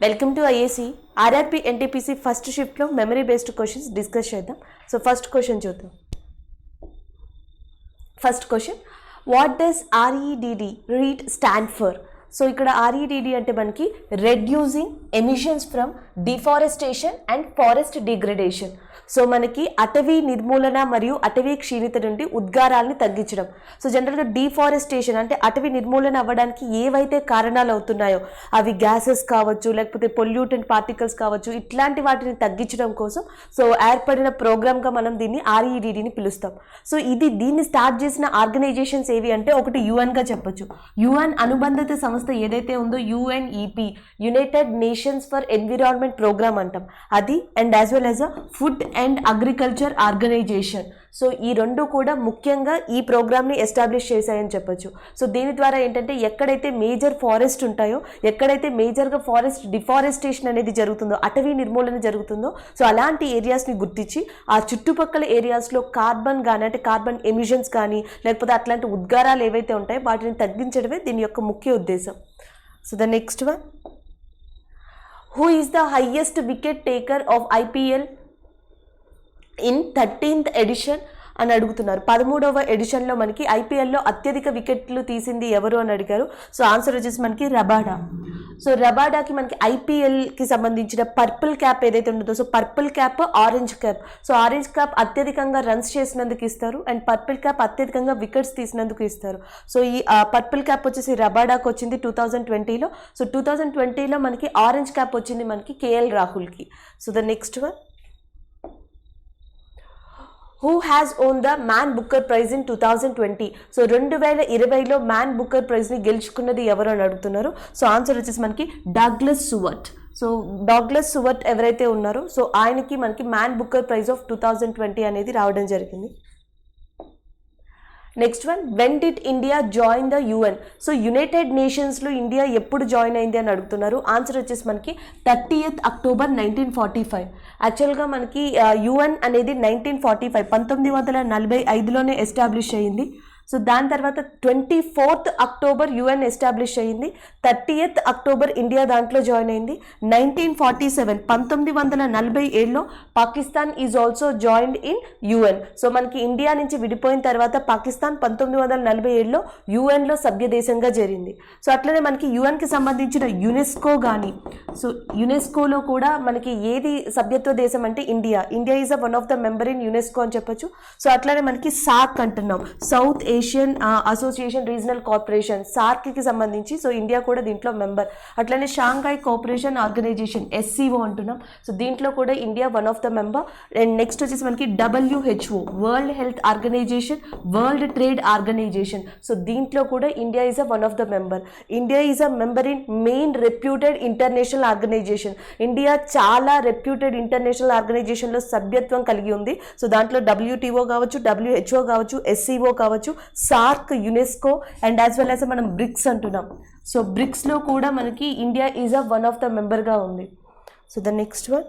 Welcome to IAC RRB NTPC first షిఫ్ట్లో memory based questions discuss చేద్దాం. So first question చూద్దాం. First question, what does REDD stand for? So ఇక్కడ REDD అంటే మనకి reducing emissions from deforestation and forest degradation. So మనకి అటవీ నిర్మూలన మరియు అటవీ క్షీణత నుండి ఉద్గారాలని తగ్గించడం. సో జనరల్గా డిఫారెస్టేషన్ అంటే అటవీ నిర్మూలన అవ్వడానికి ఏవైతే కారణాలు అవుతున్నాయో అవి గ్యాసెస్ కావచ్చు, లేకపోతే పొల్యూటెంట్ పార్టికల్స్ కావచ్చు, ఇట్లాంటి వాటిని తగ్గించడం కోసం సో ఏర్పడిన ప్రోగ్రామ్గా మనం దీన్ని REDDని పిలుస్తాం. సో దీన్ని స్టార్ట్ చేసిన ఆర్గనైజేషన్స్ ఏవి అంటే ఒకటి UN చెప్పొచ్చు. UN అనుబంధిత సంస్థ ఏదైతే ఉందో UNEP, united nations for environment programme అంటాం అది, and as well as a food and agriculture organisation. So ఈ రెండు కూడా ముఖ్యంగా ఈ ప్రోగ్రామ్ని ఎస్టాబ్లిష్ చేశాయని చెప్పొచ్చు. సో దీని ద్వారా ఏంటంటే ఎక్కడైతే మేజర్ ఫారెస్ట్ ఉంటాయో, ఎక్కడైతే మేజర్గా ఫారెస్ట్ డిఫారెస్టేషన్ అనేది జరుగుతుందో, అటవీ నిర్మూలన జరుగుతుందో, సో అలాంటి ఏరియాస్ని గుర్తించి ఆ చుట్టుపక్కల ఏరియాస్లో కార్బన్ కానీ అంటే కార్బన్ ఎమిషన్స్ కానీ లేకపోతే అట్లాంటి ఉద్గారాలు ఏవైతే ఉంటాయో వాటిని తగ్గించడమే దీని యొక్క ముఖ్య ఉద్దేశం. So the next one, who is the highest wicket taker of IPL in 13th edition అని అడుగుతున్నారు. 13వ ఎడిషన్లో మనకి IPLలో అత్యధిక వికెట్లు తీసింది ఎవరు అని అడిగారు. సో ఆన్సర్ వచ్చేసి మనకి రబాడా. సో రబాడాకి మనకి IPLకి సంబంధించిన పర్పుల్ క్యాప్ ఏదైతే ఉంటుందో, so purple cap, orange cap. So orange cap అత్యధికంగా రన్స్ చేసినందుకు ఇస్తారు, అండ్ పర్పుల్ క్యాప్ అత్యధికంగా వికెట్స్ తీసినందుకు ఇస్తారు. సో ఈ పర్పుల్ క్యాప్ వచ్చేసి రబాడాకి వచ్చింది 2020లో. సో 2020లో మనకి ఆరెంజ్ క్యాప్ వచ్చింది మనకి KL రాహుల్కి. So the next one, who has won the Man Booker Prize in 2020? So 2020లో మ్యాన్ బుక్కర్ ప్రైజ్ని గెలుచుకున్నది ఎవరు అని అడుగుతున్నారు. సో ఆన్సర్ వచ్చేసి మనకి డాగ్లస్ సువర్ట్. సో డాగ్లస్ సువర్ట్ ఎవరైతే ఉన్నారో సో ఆయనకి మనకి మ్యాన్ బుక్కర్ ప్రైజ్ ఆఫ్ 2020 అనేది రావడం జరిగింది. Next one, when did India join the UN? So United నేషన్స్లో ఇండియా ఎప్పుడు జాయిన్ అయింది అని అడుగుతున్నారు. ఆన్సర్ వచ్చేసి మనకి 30th October 1945. యాక్చువల్గా మనకి UN అనేది 1945 1945లోనే ఎస్టాబ్లిష్ అయ్యింది. సో దాని తర్వాత 24th October UN ఎస్టాబ్లిష్ అయ్యింది. 30th October ఇండియా దాంట్లో జాయిన్ అయింది. 1947 1947లో Pakistan is also joined in UN. So మనకి ఇండియా నుంచి విడిపోయిన తర్వాత పాకిస్తాన్ 1947లో UNలో సభ్య దేశంగా చేరింది. సో అట్లనే మనకి UNకి సంబంధించిన యునెస్కో కానీ, సో యునెస్కోలో కూడా మనకి ఏది సభ్యత్వ దేశం అంటే India is one of the member in UNESCO అని చెప్పొచ్చు. సో అట్లనే మనకి SAARC అంటున్నాం, South Asian Association Regional Corporation, SAARCకి సంబంధించి సో ఇండియా కూడా దీంట్లో మెంబర్. అట్లనే షాంఘై కోఆపరేషన్ ఆర్గనైజేషన్ SCO అంటున్నాం, సో దీంట్లో కూడా India one of the member. And next వచ్చేసి మనకి WHO, World Health Organization, World Trade Organization, so దీంట్లో కూడా India is one of the member. India is a member in main reputed international organisation. India చాలా reputed international ఆర్గనైజేషన్లో సభ్యత్వం కలిగి ఉంది. So దాంట్లో WTO కావచ్చు, WHO కావచ్చు, SCO కావచ్చు, SAARC, UNESCO, and as well as మనం బ్రిక్స్ అంటున్నాం. సో బ్రిక్స్లో కూడా మనకి India is one of the మెంబర్గా ఉంది. So the next one,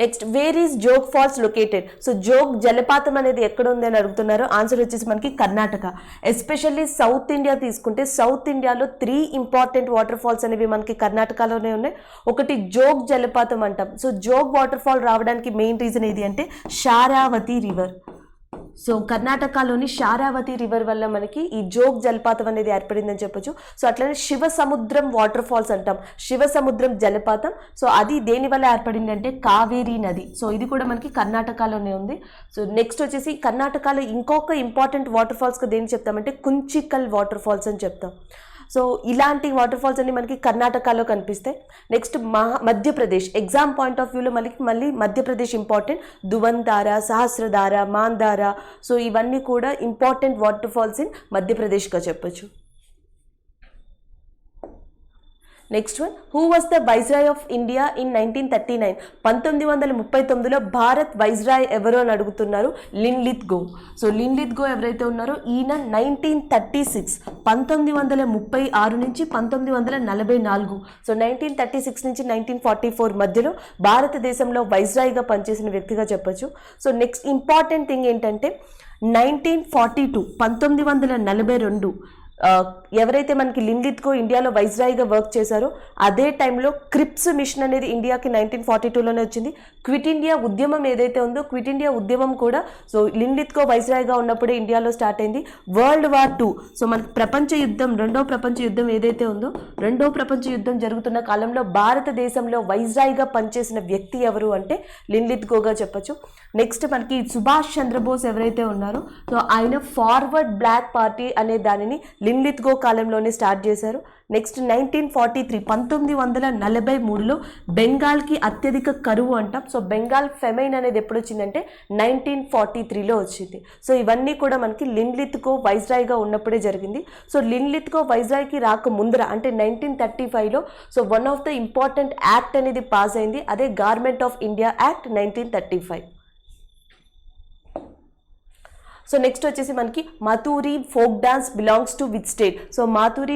next, where is Jog Falls located? So Jog జలపాతం అనేది ఎక్కడ ఉంది అని అడుగుతున్నారు. ఆన్సర్ వచ్చేసి మనకి కర్ణాటక. ఎస్పెషల్లీ సౌత్ ఇండియా తీసుకుంటే సౌత్ ఇండియాలో 3 ఇంపార్టెంట్ వాటర్ ఫాల్స్ అనేవి మనకి కర్ణాటకలోనే ఉన్నాయి. ఒకటి జోగ్ జలపాతం అంటాం. సో జోగ్ వాటర్ ఫాల్ రావడానికి మెయిన్ రీజన్ ఏది అంటే శారావతి రివర్. సో కర్ణాటకలోని శారావతి రివర్ వల్ల మనకి ఈ జోగ్ జలపాతం అనేది ఏర్పడిందని చెప్పొచ్చు. సో అట్లనే శివ సముద్రం వాటర్ ఫాల్స్ అంటాం, శివ సముద్రం జలపాతం. సో అది దేని వల్ల ఏర్పడింది అంటే కావేరీ నది. సో ఇది కూడా మనకి కర్ణాటకలోనే ఉంది. సో నెక్స్ట్ వచ్చేసి కర్ణాటకలో ఇంకొక ఇంపార్టెంట్ వాటర్ ఫాల్స్గా దేని చెప్తామంటే కుంచికల్ వాటర్ ఫాల్స్ అని చెప్తాం. సో ఇలాంటి వాటర్ ఫాల్స్ అన్ని మనకి కర్ణాటకలో కనిపిస్తాయి. Next Madhya Pradesh, exam point of వ్యూలో మళ్ళీ మధ్యప్రదేశ్ ఇంపార్టెంట్. దువంధార, సహస్రధార, మాందార, సో ఇవన్నీ కూడా ఇంపార్టెంట్ వాటర్ ఫాల్స్ ఇన్ మధ్యప్రదేశ్గా చెప్పొచ్చు. Next one, who was the viceroy of India in 1939? 1939లో భారత్ వైస్రాయ్ ఎవరు అని అడుగుతున్నారు. Linlithgow. So Linlithgow ఎవరైతే ఉన్నారో ఈయన 1936 1936 నుంచి 1944, సో 1936 నుంచి 1944 మధ్యలో భారతదేశంలో వైస్రాయ్గా పనిచేసిన వ్యక్తిగా చెప్పొచ్చు. సో నెక్స్ట్ ఇంపార్టెంట్ థింగ్ ఏంటంటే 1942 ఎవరైతే మనకి లిన్లిత్గో ఇండియాలో వైస్రాయ్గా వర్క్ చేశారో అదే టైంలో క్రిప్స్ మిషన్ అనేది ఇండియాకి 1942లోనే వచ్చింది. క్విట్ ఇండియా ఉద్యమం ఏదైతే ఉందో క్విట్ ఇండియా ఉద్యమం కూడా సో లిన్లిత్గో వైస్రాయ్గా ఉన్నప్పుడే ఇండియాలో స్టార్ట్ అయింది. వరల్డ్ వార్ II సో మనకి ప్రపంచ యుద్ధం రెండో ప్రపంచ యుద్ధం ఏదైతే ఉందో రెండో ప్రపంచ యుద్ధం జరుగుతున్న కాలంలో భారతదేశంలో వైస్రాయ్గా పనిచేసిన వ్యక్తి ఎవరు అంటే లిన్లిత్గోగా చెప్పచ్చు. నెక్స్ట్ మనకి సుభాష్ చంద్రబోస్ ఎవరైతే ఉన్నారో సో ఆయన ఫార్వర్డ్ బ్లాక్ పార్టీ అనే దానిని లిన్లిత్గో కాలంలోనే స్టార్ట్ చేశారు. నెక్స్ట్ 1943 1943లో బెంగాల్కి అత్యధిక కరువు అంటాం. సో బెంగాల్ ఫెమైన్ అనేది ఎప్పుడు వచ్చిందంటే 1943లో వచ్చింది. సో ఇవన్నీ కూడా మనకి లిన్లిత్గో వైస్రాయ్గా ఉన్నప్పుడే జరిగింది. సో లిన్లిత్గో వైస్రాయ్కి రాక ముందర అంటే 1935లో so one of the important act అనేది పాస్ అయింది, అదే government of India act 1935. So next వచ్చేసి మనకి Mathuri folk dance belongs to which state. So Mathuri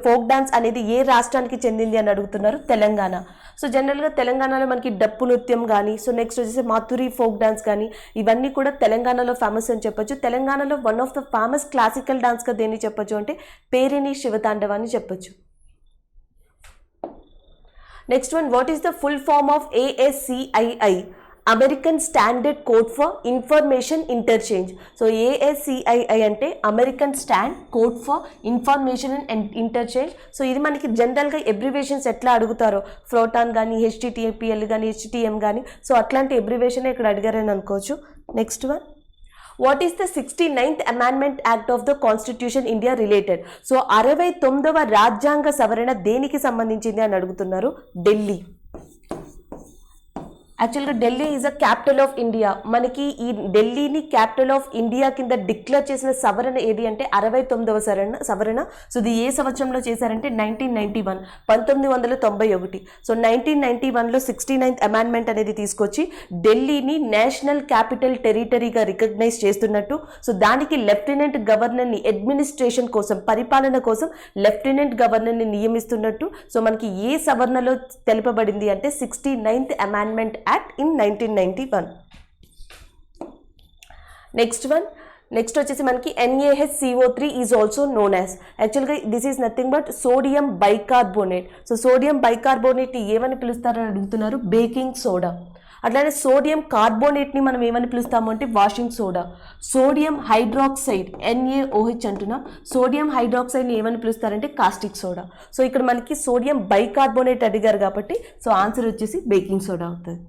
folk dance అనేది ఏ రాష్ట్రానికి చెందింది అని అడుగుతున్నారు, తెలంగాణ. సో జనరల్గా తెలంగాణలో మనకి డప్పు నృత్యం కానీ సో నెక్స్ట్ వచ్చేసి మాథూరి ఫోక్ డాన్స్ కానీ ఇవన్నీ కూడా తెలంగాణలో ఫేమస్ అని చెప్పొచ్చు. తెలంగాణలో one of the famous classical డాన్స్గా దేన్ని చెప్పొచ్చు అంటే పేరిణి శివతాండవాన్ని చెప్పొచ్చు. Next one, what is the full form of ASCII? American Standard Code for Information Interchange. So ASCII అంటే American stand code for information and interchange. So ఇది మనకి జనరల్గా ఎబ్రివేషన్స్ ఎట్లా అడుగుతారో ఫ్రోటాన్ కానీ HTTPL కానీ HTM కానీ సో అట్లాంటి ఎబ్రివేషన్ ఇక్కడ అడిగారని అనుకోవచ్చు. Next one, what is the 69th amendment act of the constitution India related? So 69వ రాజ్యాంగ సవరణ దేనికి సంబంధించింది అని అడుగుతున్నారు, ఢిల్లీ. యాక్చువల్గా Delhi is a capital of India. మనకి ఈ ఢిల్లీని క్యాపిటల్ ఆఫ్ ఇండియా కింద డిక్లేర్ చేసిన సవరణ ఏది అంటే 69వ సవరణ. సో ఇది ఏ సంవత్సరంలో చేశారంటే 1991 1991. సో 1991లో 69th అమెండ్మెంట్ అనేది తీసుకొచ్చి ఢిల్లీని నేషనల్ క్యాపిటల్ టెరిటరీగా రికగ్నైజ్ చేస్తున్నట్టు. సో దానికి లెఫ్టినెంట్ గవర్నర్ని అడ్మినిస్ట్రేషన్ కోసం పరిపాలన కోసం లెఫ్టినెంట్ గవర్నర్ని నియమిస్తున్నట్టు సో మనకి ఏ సవరణలో తెలుపబడింది అంటే 69th amendment act in 1991. Next వచ్చేసి మనకి NaHCO3 is also known as. యాక్చువల్గా this is nothing but sodium bicarbonate. So sodium బైకార్బోనేట్ని ఏమని పిలుస్తారని అడుగుతున్నారు, బేకింగ్ సోడా. అట్లానే సోడియం కార్బోనేట్ని మనం ఏమని పిలుస్తాము అంటే washing soda. Sodium hydroxide NaOH అంటున్నాం. సోడియం హైడ్రాక్సైడ్ని ఏమని పిలుస్తారంటే కాస్టిక్ సోడా. సో ఇక్కడ మనకి సోడియం బైకార్బోనేట్ అడిగారు కాబట్టి సో ఆన్సర్ వచ్చేసి బేకింగ్ సోడా అవుతుంది.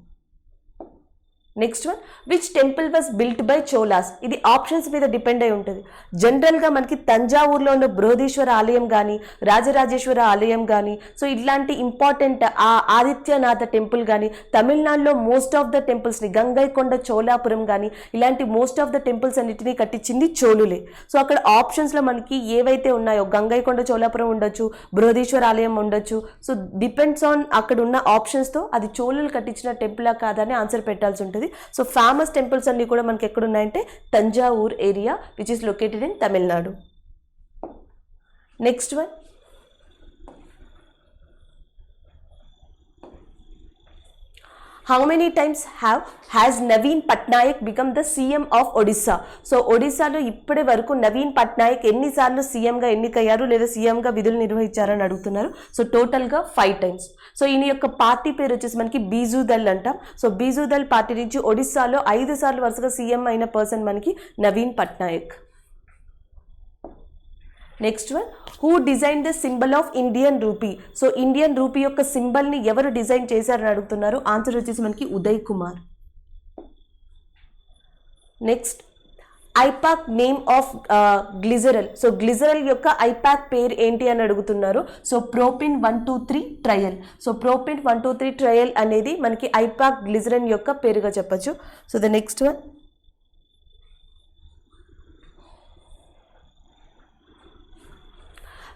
Next one, which temple was built by Cholas? ఇది ఆప్షన్స్ మీద డిపెండ్ అయి ఉంటుంది. జనరల్గా మనకి తంజావూరులో ఉన్న బృహదీశ్వర ఆలయం కానీ రాజరాజేశ్వర ఆలయం కానీ సో ఇట్లాంటి ఇంపార్టెంట్ ఆదిత్యనాథ టెంపుల్ కానీ తమిళనాడులో మోస్ట్ ఆఫ్ ద టెంపుల్స్ని గంగైకొండ చోళాపురం కానీ ఇలాంటి మోస్ట్ ఆఫ్ ద టెంపుల్స్ అన్నిటినీ కట్టించింది చోళులే. సో అక్కడ ఆప్షన్స్లో మనకి ఏవైతే ఉన్నాయో గంగైకొండ చోళాపురం ఉండొచ్చు, బృహదీశ్వర ఆలయం ఉండొచ్చు. సో డిపెండ్స్ ఆన్ అక్కడ ఉన్న ఆప్షన్స్తో అది చోళులు కట్టించిన టెంపులా కాదని ఆన్సర్ పెట్టాల్సి ఉంటుంది. సో ఫేమస్ టెంపుల్స్ అన్ని కూడా మనకి ఎక్కడ ఉన్నాయంటే Thanjavur area which is located in Tamil Nadu. Next one, how many times has Naveen Patnaik become the CM of Odisha? So ఒడిశాలో ఇప్పటి వరకు నవీన్ పట్నాయక్ ఎన్నిసార్లు సీఎంగా ఎన్నికయ్యారు లేదా సీఎంగా విధులు నిర్వహించారని అడుగుతున్నారు. సో టోటల్గా 5 times. సో ఈయన యొక్క పార్టీ పేరు వచ్చేసి మనకి బీజూ దళ్ అంటాం. సో బీజూ దళ్ పార్టీ నుంచి ఒడిశాలో 5 సార్లు వరుసగా సీఎం అయిన పర్సన్ మనకి Naveen Patnaik. Next one, who design the symbol of Indian rupee? So Indian rupee యొక్క సింబల్ని ఎవరు డిజైన్ చేశారని అడుగుతున్నారు. ఆన్సర్ వచ్చేసి మనకి Uday Kumar. Next, IUPAC name of glycerol. So glycerol యొక్క ఐపాక్ పేరు ఏంటి అని అడుగుతున్నారు. So propane 123 triol. So propane 123 triol అనేది మనకి ఐపాక్ గ్లిజరల్ యొక్క పేరుగా చెప్పచ్చు. So the next one,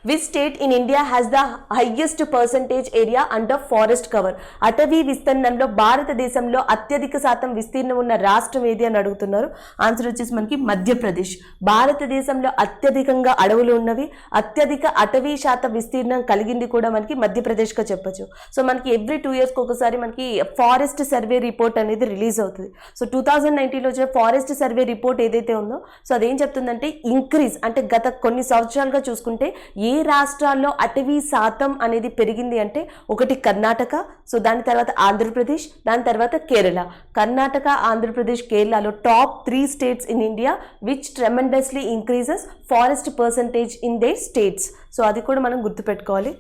which state in India has the highest percentage area under forest cover? అటవీ విస్తీర్ణంలో భారతదేశంలో అత్యధిక శాతం విస్తీర్ణం ఉన్న రాష్ట్రం ఏది అని అడుగుతున్నారు. ఆన్సర్ వచ్చేసి మనకి మధ్యప్రదేశ్. భారతదేశంలో అత్యధికంగా అడవులు ఉన్నవి, అత్యధిక అటవీ శాతం విస్తీర్ణం కలిగింది కూడా మనకి మధ్యప్రదేశ్గా చెప్పొచ్చు. సో మనకి ఎవ్రీ 2 years ఒకసారి మనకి ఫారెస్ట్ సర్వే రిపోర్ట్ అనేది రిలీజ్ అవుతుంది. సో 2019లో వచ్చిన ఫారెస్ట్ సర్వే రిపోర్ట్ ఏదైతే ఉందో సో అదేం చెప్తుందంటే ఇంక్రీజ్ అంటే గత కొన్ని సంవత్సరాలుగా చూసుకుంటే ఏ రాష్ట్రాల్లో అటవీ శాతం అనేది పెరిగింది అంటే ఒకటి కర్ణాటక, సో దాని తర్వాత ఆంధ్రప్రదేశ్, దాని తర్వాత కేరళ. కర్ణాటక, ఆంధ్రప్రదేశ్, కేరళలో top 3 states in India which tremendously increases forest percentage in their states. So అది కూడా మనం గుర్తుపెట్టుకోవాలి.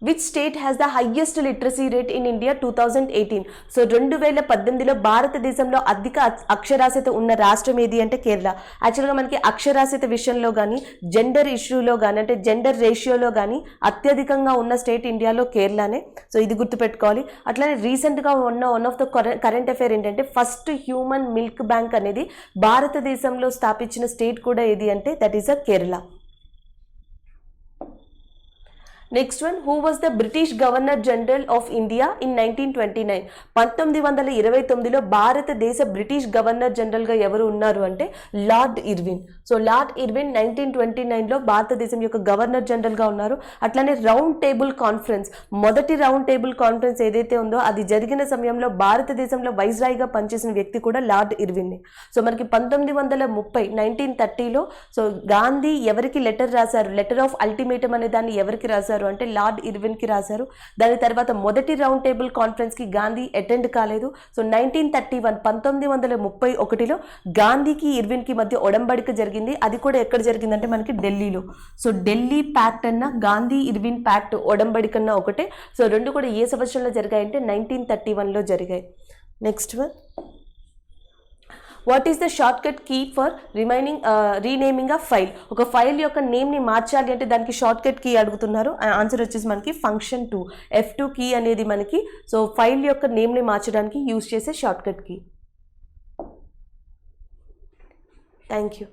Which state has the highest literacy rate in India 2018? సో 2018లో భారతదేశంలో అధిక అక్షరాస్యత ఉన్న రాష్ట్రం ఏది అంటే కేరళ. యాక్చువల్గా మనకి అక్షరాస్యత విషయంలో కానీ జెండర్ ఇష్యూలో కానీ అంటే జెండర్ రేషియోలో కానీ అత్యధికంగా ఉన్న స్టేట్ ఇండియాలో కేరళనే. సో ఇది గుర్తుపెట్టుకోవాలి. అట్లానే రీసెంట్గా ఉన్న one of the current affair ఏంటంటే ఫస్ట్ హ్యూమన్ మిల్క్ బ్యాంక్ అనేది భారతదేశంలో స్థాపించిన స్టేట్ కూడా ఏది అంటే that is a Kerala. Next one, who was the British Governor General of India in 1929? 1929లో భారతదేశ బ్రిటిష్ గవర్నర్ జనరల్గా ఎవరు ఉన్నారు అంటే Lord Irwin. So Lord Irwin 1929లో భారతదేశం యొక్క గవర్నర్ జనరల్గా ఉన్నారు. అట్లానే రౌండ్ టేబుల్ కాన్ఫరెన్స్, మొదటి రౌండ్ టేబుల్ కాన్ఫరెన్స్ ఏదైతే ఉందో అది జరిగిన సమయంలో భారతదేశంలో వైస్రాయ్గా పనిచేసిన వ్యక్తి కూడా లార్డ్ ఇర్విన్. సో మనకి 1930 సో గాంధీ ఎవరికి లెటర్ రాశారు, లెటర్ ఆఫ్ అల్టిమేటం అనే దాన్ని ఎవరికి రాశారు అంటే లార్డ్ ఇర్విన్కి రాశారు. దాని తర్వాత మొదటి రౌండ్ టేబుల్ కాన్ఫరెన్స్కి గాంధీ అటెండ్ కాలేదు. సో 1931లో గాంధీకి ఇర్విన్కి మధ్య ఒడంబడిక జరిగింది. అది కూడా ఎక్కడ జరిగిందంటే మనకి ఢిల్లీలో. సో ఢిల్లీ ప్యాక్ట్ అన్న గాంధీ ఇర్విన్ ప్యాక్ట్ ఒడంబడిక అన్న ఒకటే. సో రెండు కూడా ఏ సంవత్సరంలో జరిగాయంటే 1931లో జరిగాయి. Next one, what is the shortcut key for renaming a file? ఒక ఫైల్ యొక్క నేమ్ని మార్చాలి అంటే దానికి షార్ట్ కట్ కీ అడుగుతున్నారు. ఆన్సర్ వచ్చేసి మనకి ఫంక్షన్ 2 F2 కీ అనేది మనకి సో ఫైల్ యొక్క నేమ్ని మార్చడానికి యూజ్ చేసే shortcut key. Thank you.